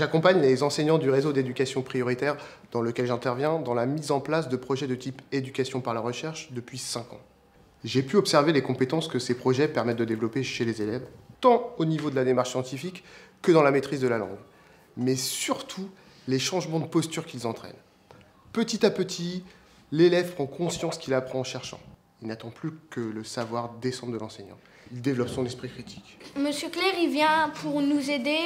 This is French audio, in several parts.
J'accompagne les enseignants du réseau d'éducation prioritaire dans lequel j'interviens dans la mise en place de projets de type éducation par la recherche depuis 5 ans. J'ai pu observer les compétences que ces projets permettent de développer chez les élèves, tant au niveau de la démarche scientifique que dans la maîtrise de la langue, mais surtout les changements de posture qu'ils entraînent. Petit à petit, l'élève prend conscience qu'il apprend en cherchant. Il n'attend plus que le savoir descende de l'enseignant. Il développe son esprit critique. Monsieur Claire, il vient pour nous aider,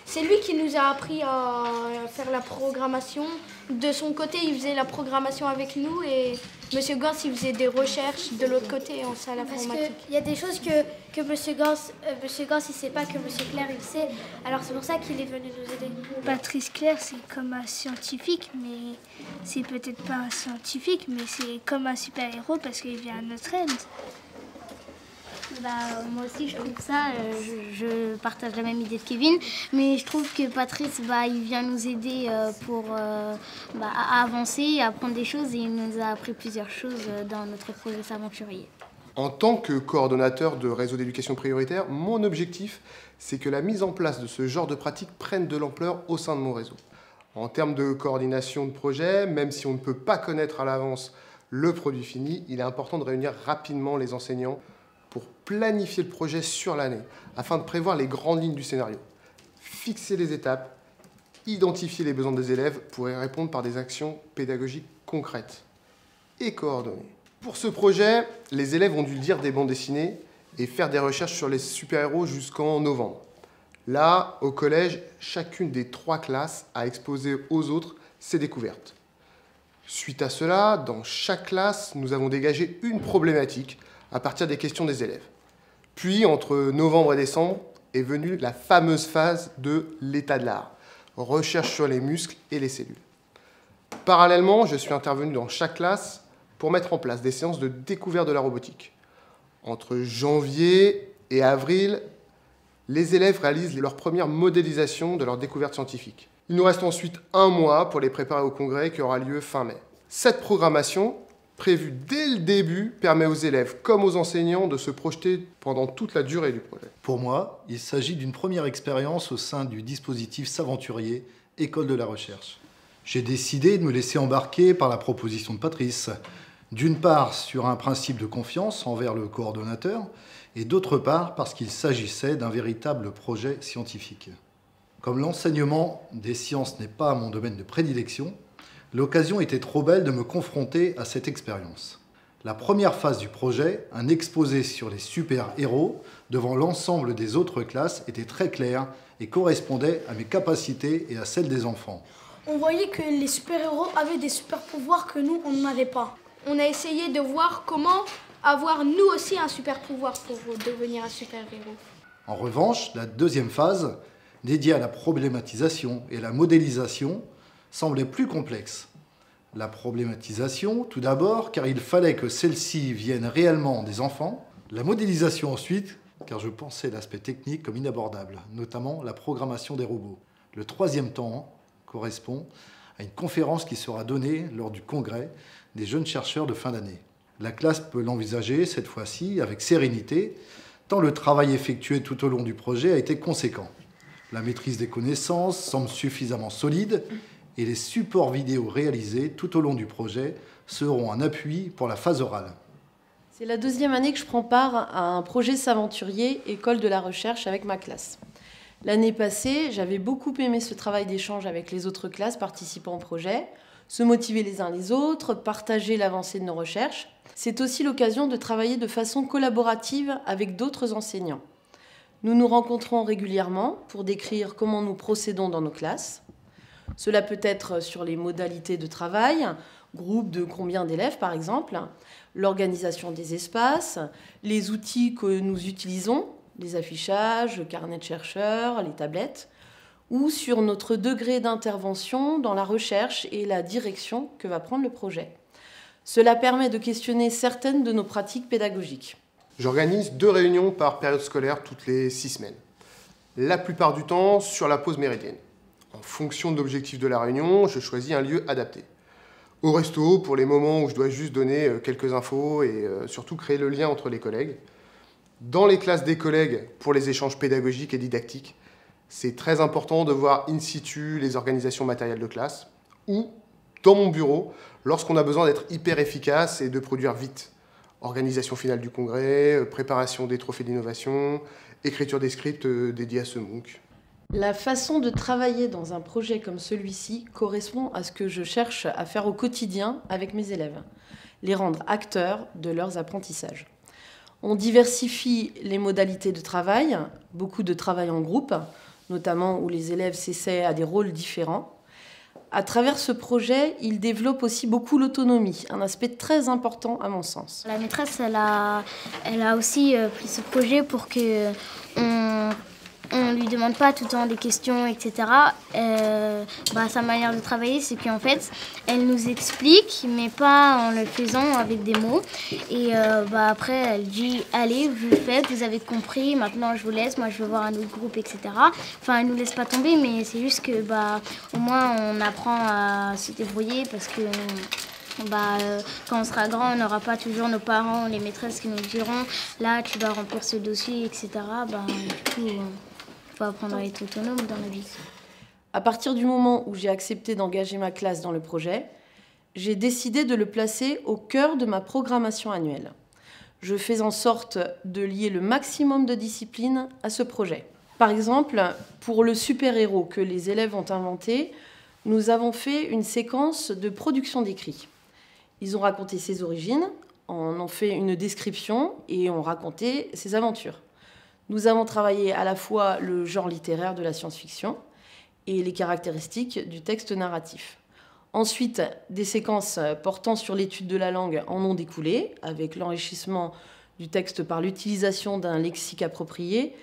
c'est lui qui nous a appris à faire la programmation. De son côté, il faisait la programmation avec nous et Monsieur Gans, il faisait des recherches de l'autre côté en salle informatique. Il y a des choses que Monsieur Gans, il sait pas, que Monsieur Claire, il sait. Alors c'est pour ça qu'il est venu nous aider. Patrice Claire, c'est comme un scientifique, mais c'est peut-être pas un scientifique, mais c'est comme un super-héros parce qu'il vient à notre aide. Moi aussi, je trouve ça, je partage la même idée de Kevin, mais je trouve que Patrice, il vient nous aider à avancer, à apprendre des choses, et il nous a appris plusieurs choses dans notre projet aventurier. En tant que coordonnateur de réseau d'éducation prioritaire, mon objectif, c'est que la mise en place de ce genre de pratique prenne de l'ampleur au sein de mon réseau. En termes de coordination de projet, même si on ne peut pas connaître à l'avance le produit fini, il est important de réunir rapidement les enseignants pour planifier le projet sur l'année, afin de prévoir les grandes lignes du scénario, fixer les étapes, identifier les besoins des élèves pour y répondre par des actions pédagogiques concrètes et coordonnées. Pour ce projet, les élèves ont dû lire des bandes dessinées et faire des recherches sur les super-héros jusqu'en novembre. Là, au collège, chacune des 3 classes a exposé aux autres ses découvertes. Suite à cela, dans chaque classe, nous avons dégagé une problématique à partir des questions des élèves. Puis, entre novembre et décembre, est venue la fameuse phase de l'état de l'art, recherche sur les muscles et les cellules. Parallèlement, je suis intervenu dans chaque classe pour mettre en place des séances de découverte de la robotique. Entre janvier et avril, les élèves réalisent leur première modélisation de leur découverte scientifique. Il nous reste ensuite 1 mois pour les préparer au congrès qui aura lieu fin mai. Cette programmation, prévue dès le début, permet aux élèves comme aux enseignants de se projeter pendant toute la durée du projet. Pour moi, il s'agit d'une première expérience au sein du dispositif S'Aventurier, École de la Recherche. J'ai décidé de me laisser embarquer par la proposition de Patrice, d'une part sur un principe de confiance envers le coordonnateur, et d'autre part parce qu'il s'agissait d'un véritable projet scientifique. Comme l'enseignement des sciences n'est pas mon domaine de prédilection, l'occasion était trop belle de me confronter à cette expérience. La première phase du projet, un exposé sur les super-héros devant l'ensemble des autres classes, était très clair et correspondait à mes capacités et à celles des enfants. On voyait que les super-héros avaient des super-pouvoirs que nous, on n'en avait pas. On a essayé de voir comment avoir nous aussi un super-pouvoir pour devenir un super-héros. En revanche, la deuxième phase, dédiée à la problématisation et la modélisation, semblait plus complexe. La problématisation, tout d'abord, car il fallait que celle-ci vienne réellement des enfants. La modélisation ensuite, car je pensais l'aspect technique comme inabordable, notamment la programmation des robots. Le troisième temps correspond à une conférence qui sera donnée lors du congrès des jeunes chercheurs de fin d'année. La classe peut l'envisager, cette fois-ci, avec sérénité, tant le travail effectué tout au long du projet a été conséquent. La maîtrise des connaissances semble suffisamment solide et les supports vidéo réalisés tout au long du projet seront un appui pour la phase orale. C'est la 2e année que je prends part à un projet S'Aventurier, École de la Recherche, avec ma classe. L'année passée, j'avais beaucoup aimé ce travail d'échange avec les autres classes participant au projet, se motiver les uns les autres, partager l'avancée de nos recherches. C'est aussi l'occasion de travailler de façon collaborative avec d'autres enseignants. Nous nous rencontrons régulièrement pour décrire comment nous procédons dans nos classes. Cela peut être sur les modalités de travail, groupe de combien d'élèves par exemple, l'organisation des espaces, les outils que nous utilisons, les affichages, le carnet de chercheurs, les tablettes, ou sur notre degré d'intervention dans la recherche et la direction que va prendre le projet. Cela permet de questionner certaines de nos pratiques pédagogiques. J'organise 2 réunions par période scolaire toutes les 6 semaines. La plupart du temps sur la pause méridienne. En fonction de l'objectif de la réunion, je choisis un lieu adapté. Au resto, pour les moments où je dois juste donner quelques infos et surtout créer le lien entre les collègues. Dans les classes des collègues, pour les échanges pédagogiques et didactiques. C'est très important de voir in situ les organisations matérielles de classe ou, dans mon bureau, lorsqu'on a besoin d'être hyper efficace et de produire vite. Organisation finale du congrès, préparation des trophées d'innovation, écriture des scripts dédiés à ce MOOC. La façon de travailler dans un projet comme celui-ci correspond à ce que je cherche à faire au quotidien avec mes élèves, les rendre acteurs de leurs apprentissages. On diversifie les modalités de travail, beaucoup de travail en groupe, notamment où les élèves s'essaient à des rôles différents. À travers ce projet, ils développent aussi beaucoup l'autonomie, un aspect très important à mon sens. La maîtresse, elle a aussi pris ce projet pour que on lui demande pas tout le temps des questions, etc. Sa manière de travailler, c'est qu'en fait, elle nous explique, mais pas en le faisant avec des mots. Et après, elle dit « Allez, vous le faites, vous avez compris, maintenant je vous laisse, moi je veux voir un autre groupe, etc. » Enfin, elle nous laisse pas tomber, mais c'est juste que au moins on apprend à se débrouiller parce que quand on sera grand, on n'aura pas toujours nos parents, les maîtresses qui nous diront « Là, tu dois remplir ce dossier, etc. » Du coup, il faut apprendre à être autonome dans la vie. À partir du moment où j'ai accepté d'engager ma classe dans le projet, j'ai décidé de le placer au cœur de ma programmation annuelle. Je fais en sorte de lier le maximum de disciplines à ce projet. Par exemple, pour le super-héros que les élèves ont inventé, nous avons fait une séquence de production d'écrits. Ils ont raconté ses origines, en ont fait une description et ont raconté ses aventures. Nous avons travaillé à la fois le genre littéraire de la science-fiction et les caractéristiques du texte narratif. Ensuite, des séquences portant sur l'étude de la langue en ont découlé, avec l'enrichissement du texte par l'utilisation d'un lexique approprié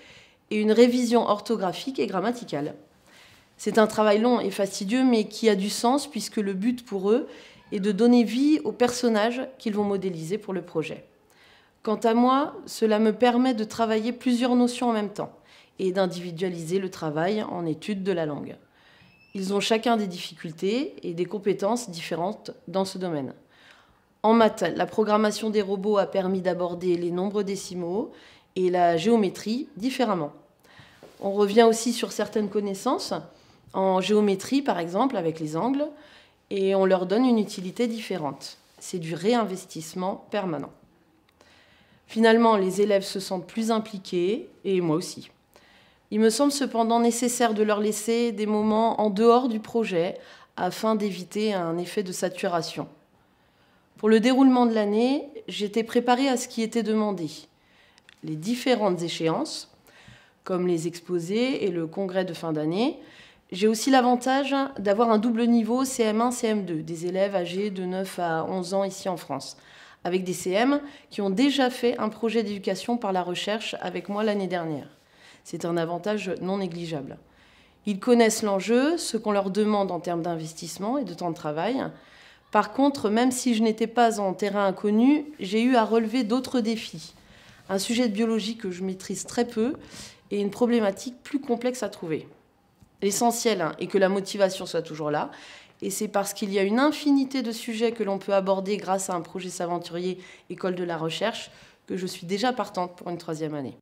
et une révision orthographique et grammaticale. C'est un travail long et fastidieux, mais qui a du sens, puisque le but pour eux est de donner vie aux personnages qu'ils vont modéliser pour le projet. Quant à moi, cela me permet de travailler plusieurs notions en même temps et d'individualiser le travail en étude de la langue. Ils ont chacun des difficultés et des compétences différentes dans ce domaine. En maths, la programmation des robots a permis d'aborder les nombres décimaux et la géométrie différemment. On revient aussi sur certaines connaissances, en géométrie par exemple avec les angles, et on leur donne une utilité différente. C'est du réinvestissement permanent. Finalement, les élèves se sentent plus impliqués, et moi aussi. Il me semble cependant nécessaire de leur laisser des moments en dehors du projet afin d'éviter un effet de saturation. Pour le déroulement de l'année, j'étais préparée à ce qui était demandé. Les différentes échéances, comme les exposés et le congrès de fin d'année. J'ai aussi l'avantage d'avoir un double niveau CM1, CM2, des élèves âgés de 9 à 11 ans ici en France, avec des CM qui ont déjà fait un projet d'éducation par la recherche avec moi l'année dernière. C'est un avantage non négligeable. Ils connaissent l'enjeu, ce qu'on leur demande en termes d'investissement et de temps de travail. Par contre, même si je n'étais pas en terrain inconnu, j'ai eu à relever d'autres défis. Un sujet de biologie que je maîtrise très peu et une problématique plus complexe à trouver. L'essentiel est que la motivation soit toujours là. Et c'est parce qu'il y a une infinité de sujets que l'on peut aborder grâce à un projet Saventurier École de la Recherche que je suis déjà partante pour une 3e année.